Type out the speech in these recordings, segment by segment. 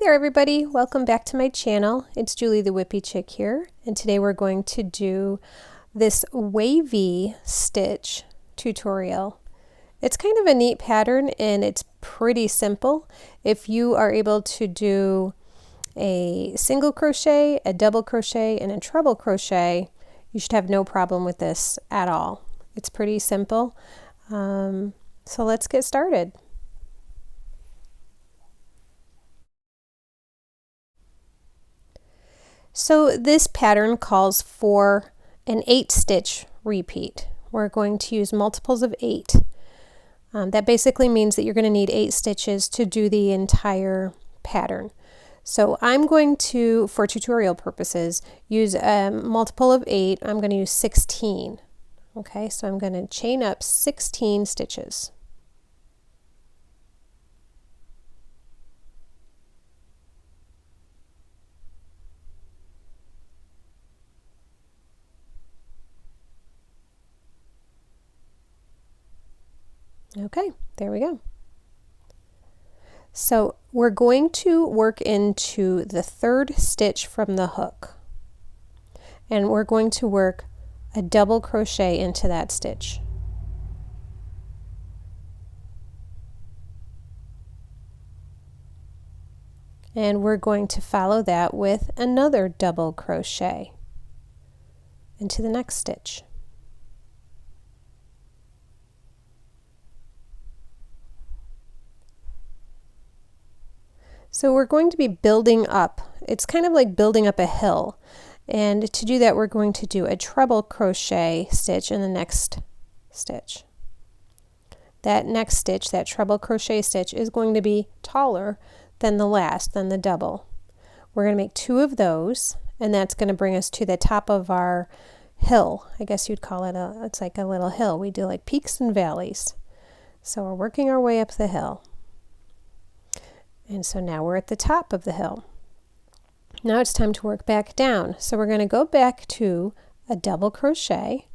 there everybody, welcome back to my channel. It's Julie the Whippy Chick here, and today we're going to do this wavy stitch tutorial. It's kind of a neat pattern and it's pretty simple. If you are able to do a single crochet, a double crochet, and a treble crochet, you should have no problem with this at all. It's pretty simple. So let's get started. So this pattern calls for an 8-stitch repeat. We're going to use multiples of 8. That basically means that you're going to need 8 stitches to do the entire pattern. So I'm going to, for tutorial purposes, use a multiple of 8. I'm going to use 16. Okay, so I'm going to chain up 16 stitches. Okay, there we go. So we're going to work into the 3rd stitch from the hook, and we're going to work a double crochet into that stitch. And we're going to follow that with another double crochet into the next stitch. So we're going to be building up. It's kind of like building up a hill. And to do that, we're going to do a treble crochet stitch in the next stitch. That next stitch, that treble crochet stitch, is going to be taller than the last, than the double. We're going to make 2 of those, and that's going to bring us to the top of our hill. I guess you'd call it it's like a little hill. We do like peaks and valleys. So we're working our way up the hill. And so now we're at the top of the hill. Now it's time to work back down. So we're going to go back to a double crochet.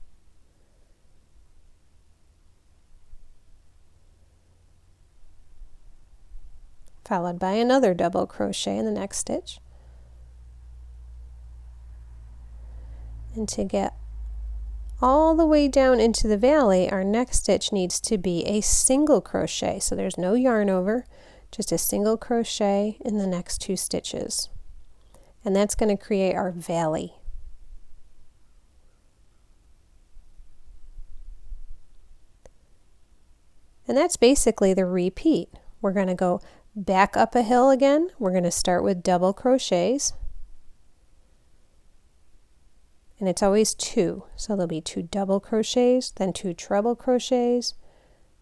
Followed by another double crochet in the next stitch. And to get all the way down into the valley, our next stitch needs to be a single crochet. So there's no yarn over. Just a single crochet in the next 2 stitches, and that's going to create our valley. And that's basically the repeat. We're going to go back up a hill again. We're going to start with double crochets, and it's always 2, so there'll be 2 double crochets, then 2 treble crochets,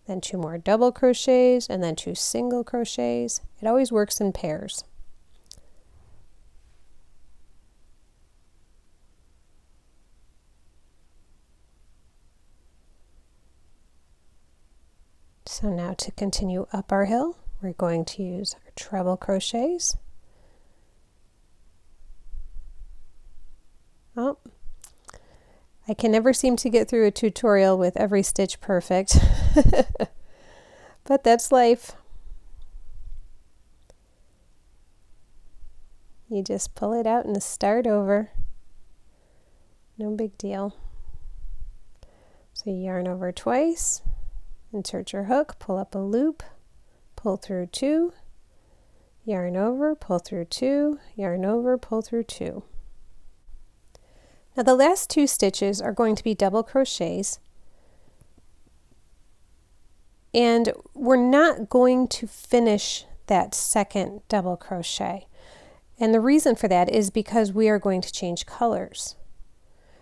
then 2 more double crochets, and then 2 single crochets. It always works in pairs. So now to continue up our hill, we're going to use our treble crochets. Oh, I can never seem to get through a tutorial with every stitch perfect, but that's life. You just pull it out and start over. No big deal. So yarn over twice, insert your hook, pull up a loop, pull through 2, yarn over, pull through 2, yarn over, pull through 2. Now the last 2 stitches are going to be double crochets, and we're not going to finish that second double crochet. And the reason for that is because we are going to change colors.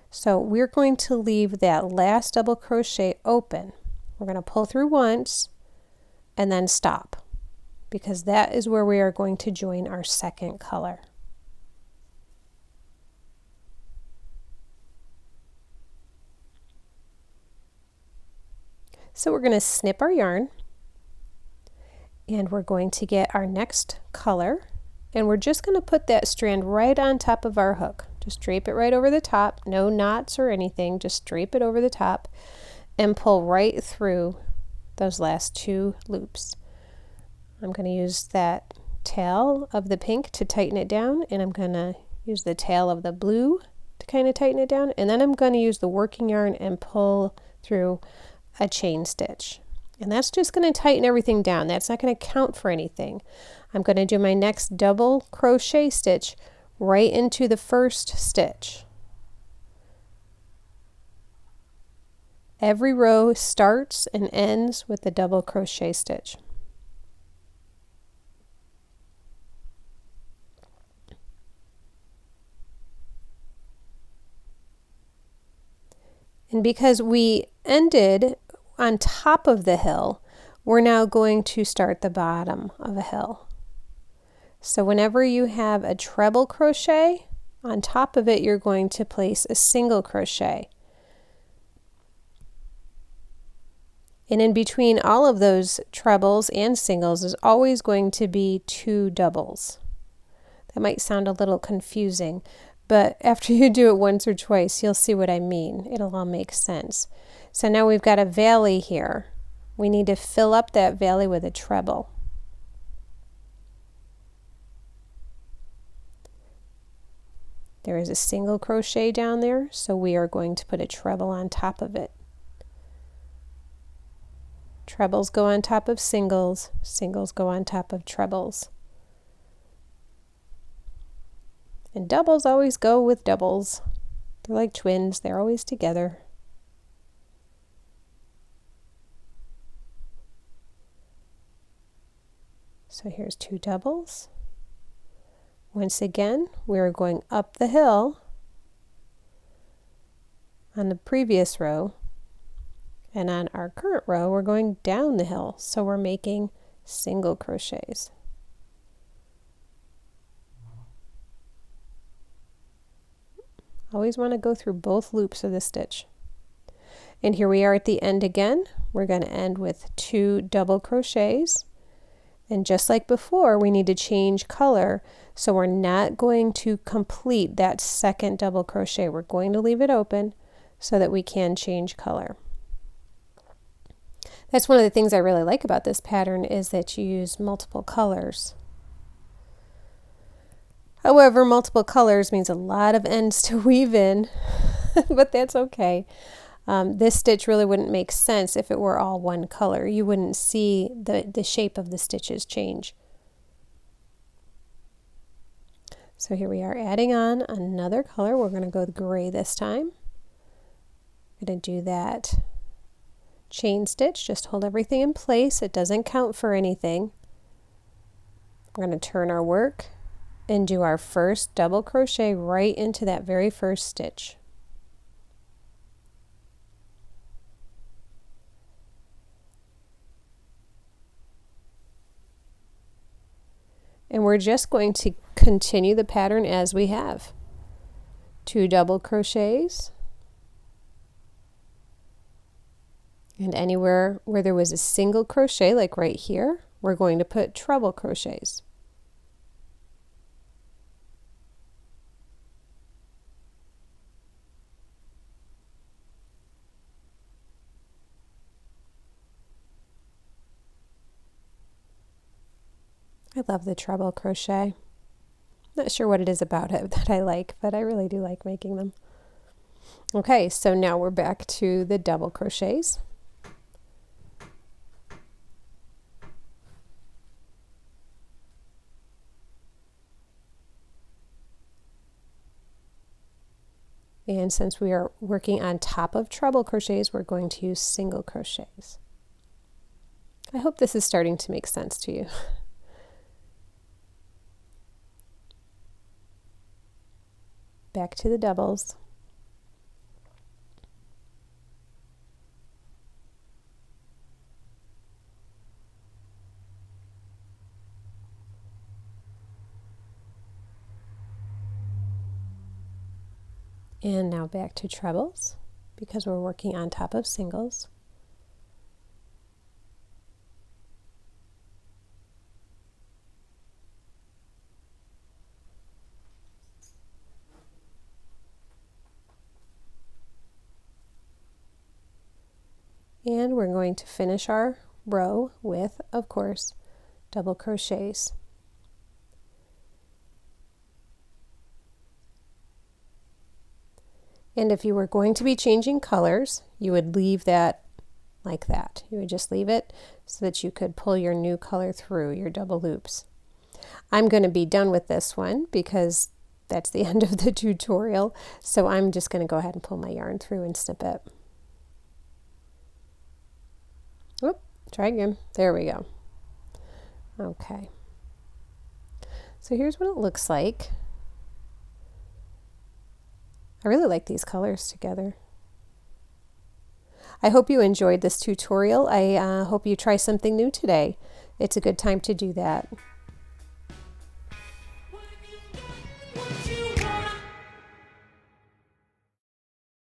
So we're going to leave that last double crochet open. We're going to pull through once and then stop, because that is where we are going to join our second color. So we're going to snip our yarn, and we're going to get our next color, and we're just going to put that strand right on top of our hook. Just drape it right over the top, no knots or anything, just drape it over the top and pull right through those last 2 loops. I'm going to use that tail of the pink to tighten it down, and I'm going to use the tail of the blue to kind of tighten it down, and then I'm going to use the working yarn and pull through a chain stitch. And that's just going to tighten everything down. That's not going to count for anything. I'm going to do my next double crochet stitch right into the first stitch. Every row starts and ends with a double crochet stitch. And because we ended on top of the hill, we're now going to start the bottom of a hill. So whenever you have a treble crochet, on top of it you're going to place a single crochet. And in between all of those trebles and singles is always going to be 2 doubles. That might sound a little confusing, but after you do it once or twice, you'll see what I mean. It'll all make sense. So now we've got a valley here. We need to fill up that valley with a treble. There is a single crochet down there, so we are going to put a treble on top of it. Trebles go on top of singles, singles go on top of trebles. And doubles always go with doubles. They're like twins, they're always together. So here's 2 doubles. Once again, we're going up the hill on the previous row, and on our current row we're going down the hill, so we're making single crochets. Always want to go through both loops of the stitch. And here we are at the end again. We're going to end with 2 double crochets. And just like before, we need to change color, so we're not going to complete that second double crochet. We're going to leave it open so that we can change color. That's one of the things I really like about this pattern, is that you use multiple colors. However, multiple colors means a lot of ends to weave in, but that's okay. This stitch really wouldn't make sense if it were all one color. You wouldn't see the shape of the stitches change. So here we are adding on another color. We're going to go with gray this time. I'm going to do that chain stitch, just hold everything in place. It doesn't count for anything. We're going to turn our work and do our first double crochet right into that very first stitch. And we're just going to continue the pattern as we have. 2 double crochets, and anywhere where there was a single crochet, like right here, we're going to put treble crochets. I love the treble crochet. Not sure what it is about it that I like, but I really do like making them. Okay, so now we're back to the double crochets. And since we are working on top of treble crochets, we're going to use single crochets. I hope this is starting to make sense to you. Back to the doubles. And now back to trebles, because we're working on top of singles. And we're going to finish our row with, of course, double crochets. And if you were going to be changing colors, you would leave that like that. You would just leave it so that you could pull your new color through your double loops. I'm going to be done with this one because that's the end of the tutorial. So I'm just going to go ahead and pull my yarn through and snip it. Whoop, try again. There we go. Okay. So here's what it looks like. I really like these colors together. I hope you enjoyed this tutorial. I hope you try something new today. It's a good time to do that.